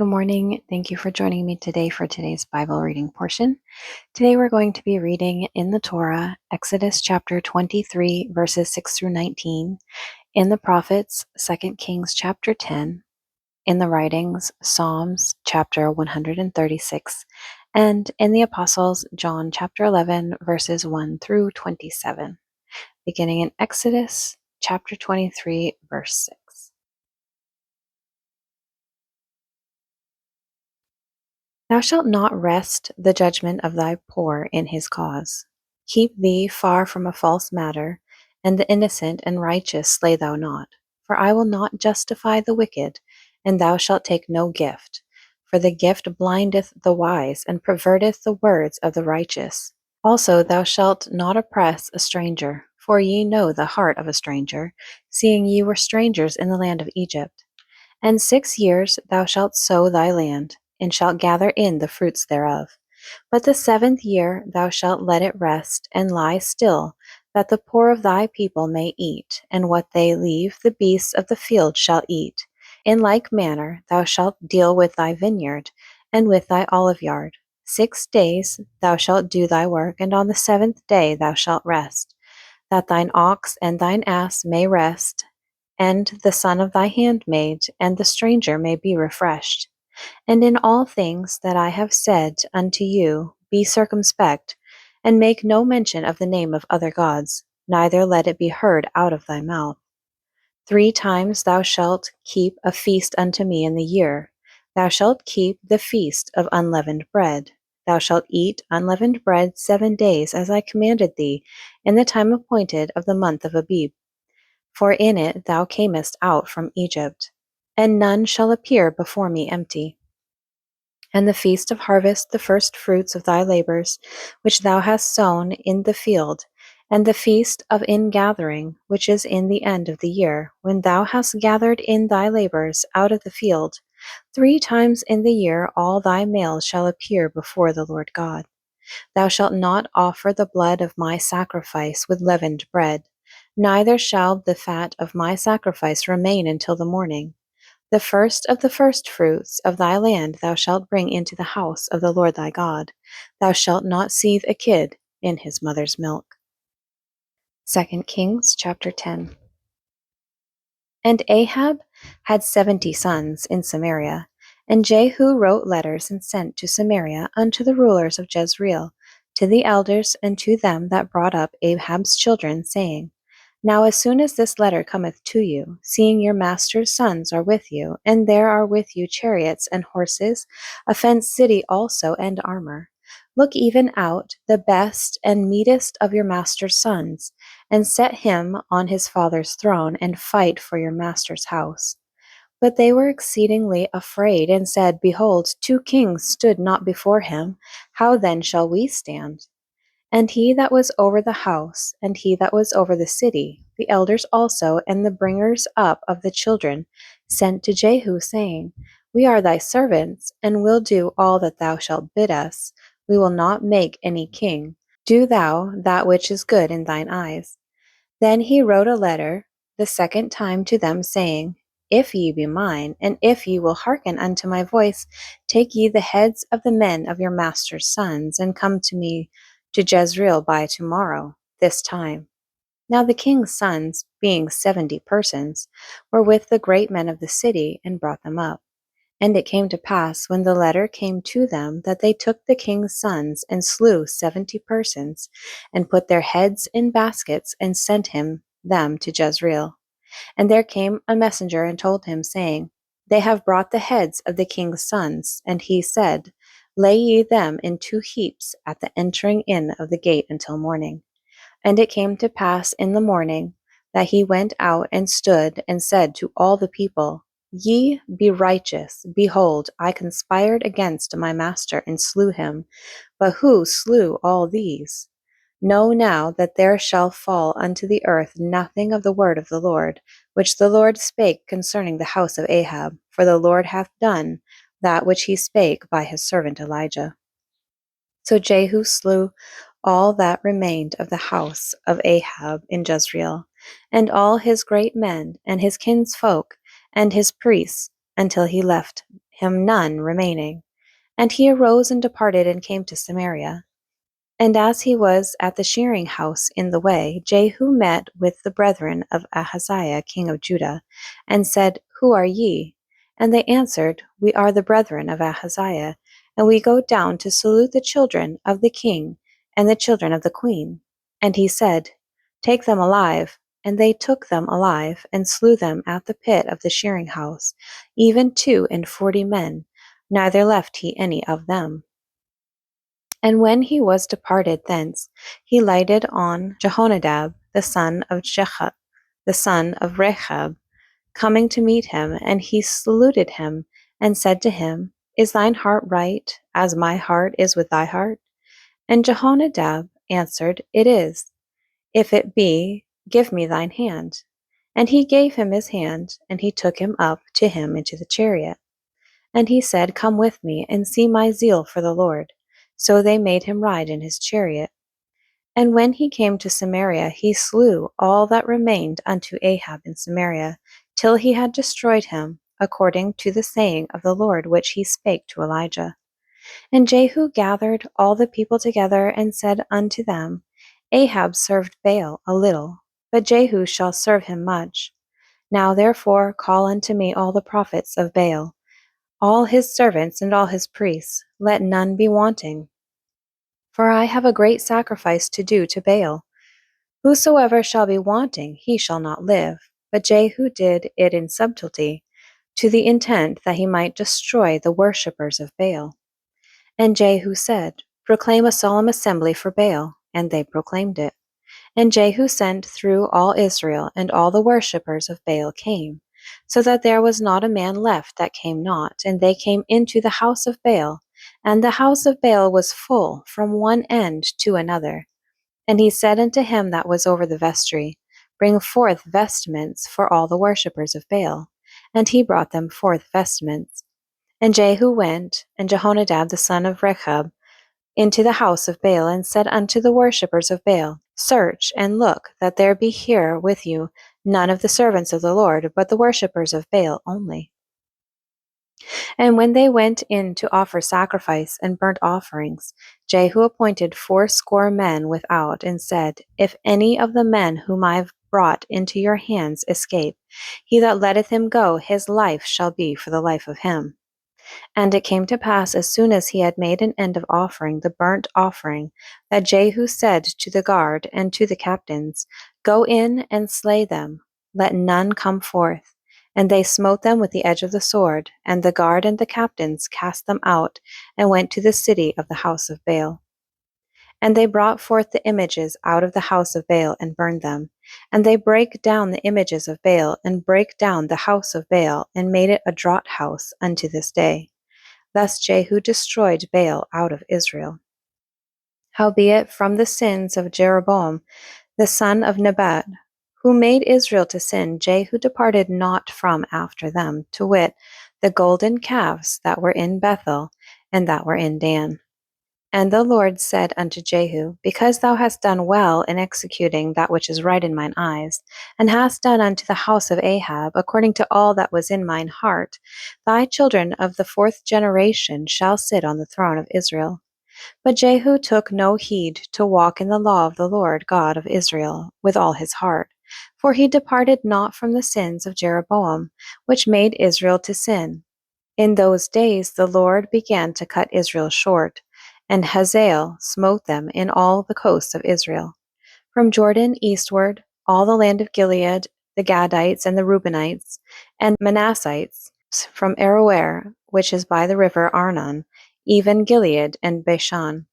Good morning. Thank you for joining me today for today's Bible reading portion. Today we're going to be reading in the Torah, Exodus chapter 23, verses 6 through 19, in the prophets, 2 Kings chapter 10, in the writings, Psalms chapter 136, and in the Apostles, John chapter 11, verses 1 through 27, beginning in Exodus chapter 23, verse 6. Thou shalt not wrest the judgment of thy poor in his cause. Keep thee far from a false matter, and the innocent and righteous slay thou not. For I will not justify the wicked, and thou shalt take no gift. For the gift blindeth the wise, and perverteth the words of the righteous. Also thou shalt not oppress a stranger, for ye know the heart of a stranger, seeing ye were strangers in the land of Egypt. And 6 years thou shalt sow thy land, and shalt gather in the fruits thereof. But the 7th year thou shalt let it rest, and lie still, that the poor of thy people may eat, and what they leave the beasts of the field shall eat. In like manner thou shalt deal with thy vineyard, and with thy oliveyard. 6 days thou shalt do thy work, and on the 7th day thou shalt rest, that thine ox and thine ass may rest, and the son of thy handmaid, and the stranger may be refreshed. And in all things that I have said unto you, be circumspect, and make no mention of the name of other gods, neither let it be heard out of thy mouth. 3 times thou shalt keep a feast unto me in the year. Thou shalt keep the feast of unleavened bread. Thou shalt eat unleavened bread 7 days, as I commanded thee, in the time appointed of the month of Abib. For in it thou camest out from Egypt, and none shall appear before me empty. And the feast of harvest, the first fruits of thy labors, which thou hast sown in the field, and the feast of ingathering, which is in the end of the year, when thou hast gathered in thy labors out of the field. 3 times in the year all thy males shall appear before the Lord God. Thou shalt not offer the blood of my sacrifice with leavened bread, neither shall the fat of my sacrifice remain until the morning. The first of the firstfruits of thy land thou shalt bring into the house of the Lord thy God. Thou shalt not seethe a kid in his mother's milk. 2 Kings chapter 10. And Ahab had 70 sons in Samaria, and Jehu wrote letters and sent to Samaria unto the rulers of Jezreel, to the elders, and to them that brought up Ahab's children, saying, Now as soon as this letter cometh to you, seeing your master's sons are with you, and there are with you chariots and horses, a fenced city also, and armor, look even out the best and meetest of your master's sons, and set him on his father's throne, and fight for your master's house. But they were exceedingly afraid, and said, Behold, 2 kings stood not before him. How then shall we stand? And he that was over the house, and he that was over the city, the elders also, and the bringers up of the children, sent to Jehu, saying, We are thy servants, and will do all that thou shalt bid us. We will not make any king. Do thou that which is good in thine eyes. Then he wrote a letter the 2nd time to them, saying, If ye be mine, and if ye will hearken unto my voice, take ye the heads of the men of your master's sons, and come to me to Jezreel by tomorrow, this time. Now the king's sons, being 70 persons, were with the great men of the city, and brought them up. And it came to pass, when the letter came to them, that they took the king's sons, and slew 70 persons, and put their heads in baskets, and sent them to Jezreel. And there came a messenger, and told him, saying, They have brought the heads of the king's sons. And he said, Lay ye them in 2 heaps at the entering in of the gate until morning. And it came to pass in the morning, that he went out and stood, and said to all the people, Ye be righteous. Behold, I conspired against my master, and slew him. But who slew all these? Know now that there shall fall unto the earth nothing of the word of the Lord, which the Lord spake concerning the house of Ahab, for the Lord hath done that which he spake by his servant Elijah. So Jehu slew all that remained of the house of Ahab in Jezreel, and all his great men, and his kinsfolk, and his priests, until he left him none remaining. And he arose and departed and came to Samaria. And as he was at the shearing house in the way, Jehu met with the brethren of Ahaziah king of Judah, and said, Who are ye? And they answered, We are the brethren of Ahaziah, and we go down to salute the children of the king and the children of the queen. And he said, Take them alive. And they took them alive, and slew them at the pit of the shearing house, even 42 men, neither left he any of them. And when he was departed thence, he lighted on Jehonadab, the son of the son of Rechab, coming to meet him, and he saluted him, and said to him, Is thine heart right, as my heart is with thy heart? And Jehonadab answered, It is. If it be, give me thine hand. And he gave him his hand, and he took him up to him into the chariot. And he said, Come with me, and see my zeal for the Lord. So they made him ride in his chariot. And when he came to Samaria, he slew all that remained unto Ahab in Samaria, till he had destroyed him, according to the saying of the Lord which he spake to Elijah. And Jehu gathered all the people together, and said unto them, Ahab served Baal a little, but Jehu shall serve him much. Now therefore call unto me all the prophets of Baal, all his servants and all his priests, let none be wanting. For I have a great sacrifice to do to Baal. Whosoever shall be wanting, he shall not live. But Jehu did it in subtlety, to the intent that he might destroy the worshippers of Baal. And Jehu said, Proclaim a solemn assembly for Baal. And they proclaimed it. And Jehu sent through all Israel, and all the worshippers of Baal came, so that there was not a man left that came not, and they came into the house of Baal, and the house of Baal was full from one end to another. And he said unto him that was over the vestry, Bring forth vestments for all the worshippers of Baal. And he brought them forth vestments. And Jehu went, and Jehonadab the son of Rechab, into the house of Baal, and said unto the worshippers of Baal, Search and look, that there be here with you none of the servants of the Lord, but the worshippers of Baal only. And when they went in to offer sacrifice and burnt offerings, Jehu appointed 80 men without, and said, If any of the men whom I have brought into your hands escape, he that letteth him go, his life shall be for the life of him. And it came to pass, as soon as he had made an end of offering the burnt offering, that Jehu said to the guard and to the captains, Go in and slay them, let none come forth. And they smote them with the edge of the sword, and the guard and the captains cast them out, and went to the city of the house of Baal. And they brought forth the images out of the house of Baal, and burned them. And they brake down the images of Baal, and brake down the house of Baal, and made it a draught house unto this day. Thus Jehu destroyed Baal out of Israel. Howbeit from the sins of Jeroboam the son of Nebat, who made Israel to sin, Jehu departed not from after them, to wit, the golden calves that were in Bethel, and that were in Dan. And the Lord said unto Jehu, Because thou hast done well in executing that which is right in mine eyes, and hast done unto the house of Ahab according to all that was in mine heart, thy children of the 4th generation shall sit on the throne of Israel. But Jehu took no heed to walk in the law of the Lord God of Israel with all his heart, for he departed not from the sins of Jeroboam, which made Israel to sin. In those days the Lord began to cut Israel short, and Hazael smote them in all the coasts of Israel. From Jordan eastward, all the land of Gilead, the Gadites and the Reubenites, and Manassites, from Aroer, which is by the river Arnon, even Gilead and Bashan.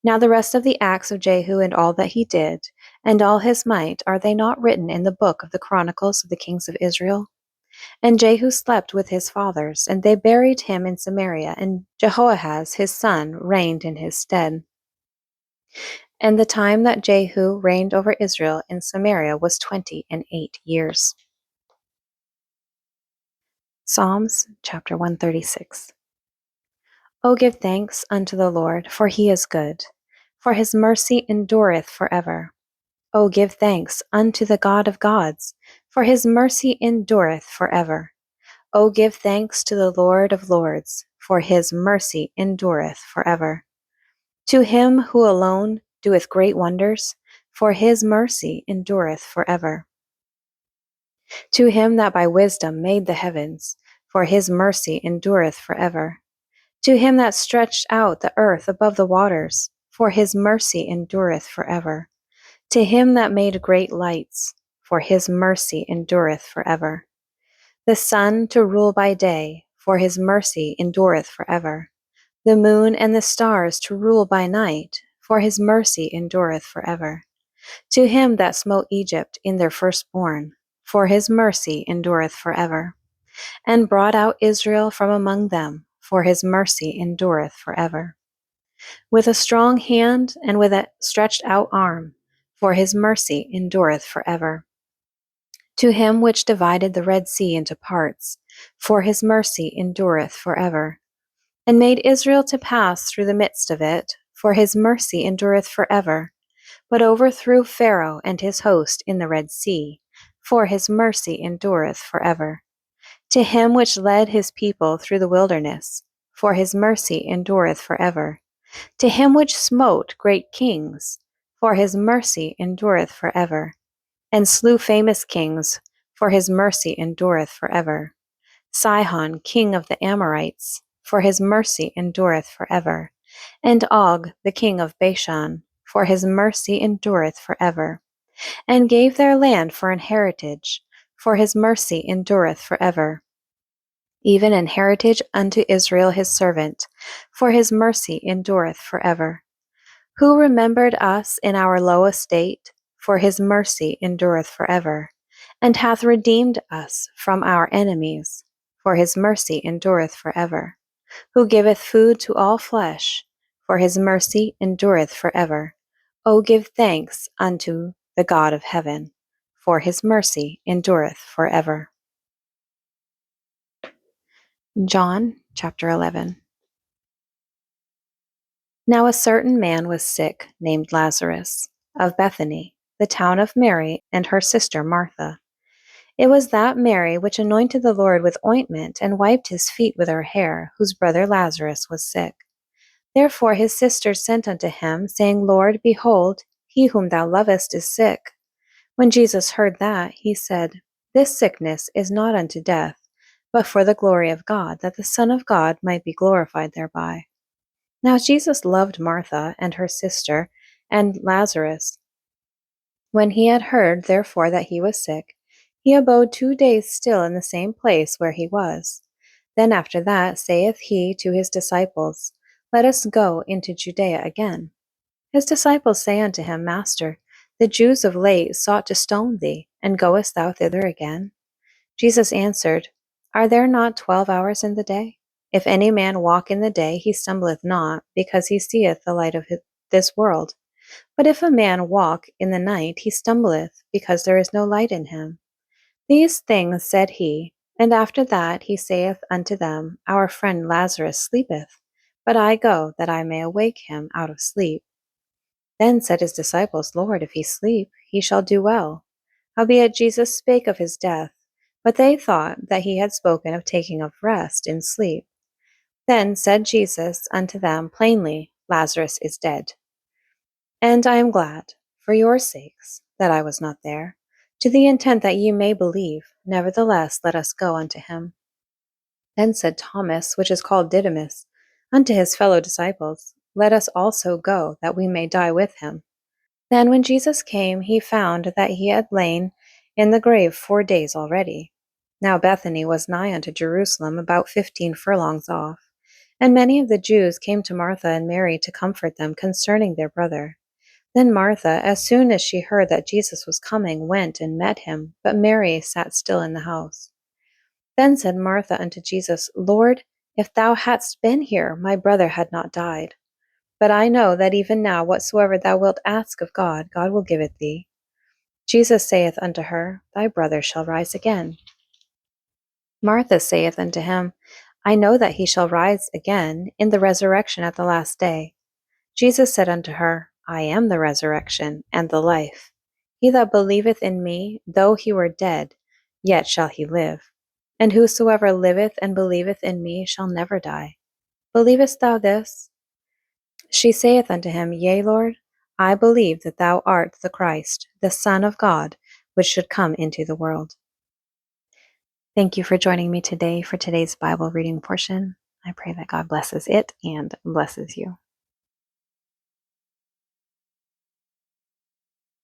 Now the rest of the acts of Jehu and all that he did, and all his might, are they not written in the book of the chronicles of the kings of Israel? And Jehu slept with his fathers, and they buried him in Samaria, and Jehoahaz his son reigned in his stead. And the time that Jehu reigned over Israel in Samaria was 28 years. Psalms chapter 136. O give thanks unto the Lord, for he is good, for his mercy endureth forever. O give thanks unto the God of gods, for his mercy endureth forever. O give thanks to the Lord of lords, for his mercy endureth forever. To him who alone doeth great wonders, for his mercy endureth forever. To him that by wisdom made the heavens, for his mercy endureth forever. To him that stretched out the earth above the waters, for his mercy endureth forever. To him that made great lights, for his mercy endureth forever. The sun to rule by day, for his mercy endureth forever. The moon and the stars to rule by night, for his mercy endureth forever. To him that smote Egypt in their firstborn, for his mercy endureth forever. And brought out Israel from among them, for his mercy endureth forever. With a strong hand and with a stretched out arm, for his mercy endureth forever. To him which divided the Red Sea into parts, for his mercy endureth forever. And made Israel to pass through the midst of it, for his mercy endureth forever. But overthrew Pharaoh and his host in the Red Sea, for his mercy endureth forever. To him which led his people through the wilderness, for his mercy endureth forever. To him which smote great kings, for his mercy endureth forever. And slew famous kings, for his mercy endureth forever. Sihon, king of the Amorites, for his mercy endureth forever. And Og, the king of Bashan, for his mercy endureth forever. And gave their land for an heritage, for his mercy endureth forever. Even an heritage unto Israel his servant, for his mercy endureth forever. Who remembered us in our low estate, for his mercy endureth forever, and hath redeemed us from our enemies, for his mercy endureth forever. Who giveth food to all flesh, for his mercy endureth forever. O give thanks unto the God of heaven, for his mercy endureth forever. John chapter 11. Now a certain man was sick, named Lazarus, of Bethany, the town of Mary and her sister Martha. It was that Mary which anointed the Lord with ointment and wiped his feet with her hair, whose brother Lazarus was sick. Therefore his sisters sent unto him, saying, Lord, behold, he whom thou lovest is sick. When Jesus heard that, he said, This sickness is not unto death, but for the glory of God, that the Son of God might be glorified thereby. Now Jesus loved Martha and her sister and Lazarus. When he had heard, therefore, that he was sick, he abode 2 days still in the same place where he was. Then after that saith he to his disciples, Let us go into Judea again. His disciples say unto him, Master, the Jews of late sought to stone thee, and goest thou thither again? Jesus answered, Are there not 12 hours in the day? If any man walk in the day, he stumbleth not, because he seeth the light of this world. But if a man walk in the night, he stumbleth, because there is no light in him. These things said he, and after that he saith unto them, Our friend Lazarus sleepeth, but I go that I may awake him out of sleep. Then said his disciples, Lord, if he sleep, he shall do well. Howbeit Jesus spake of his death, but they thought that he had spoken of taking of rest in sleep. Then said Jesus unto them plainly, Lazarus is dead. And I am glad, for your sakes, that I was not there, to the intent that ye may believe. Nevertheless, let us go unto him. Then said Thomas, which is called Didymus, unto his fellow disciples, Let us also go, that we may die with him. Then when Jesus came, he found that he had lain in the grave 4 days already. Now Bethany was nigh unto Jerusalem, about 15 furlongs off. And many of the Jews came to Martha and Mary to comfort them concerning their brother. Then Martha, as soon as she heard that Jesus was coming, went and met him, but Mary sat still in the house. Then said Martha unto Jesus, Lord, if thou hadst been here, my brother had not died. But I know that even now whatsoever thou wilt ask of God, God will give it thee. Jesus saith unto her, Thy brother shall rise again. Martha saith unto him, I know that he shall rise again in the resurrection at the last day. Jesus said unto her, I am the resurrection and the life. He that believeth in me, though he were dead, yet shall he live. And whosoever liveth and believeth in me shall never die. Believest thou this? She saith unto him, Yea, Lord, I believe that thou art the Christ, the Son of God, which should come into the world. Thank you for joining me today for today's Bible reading portion. I pray that God blesses it and blesses you.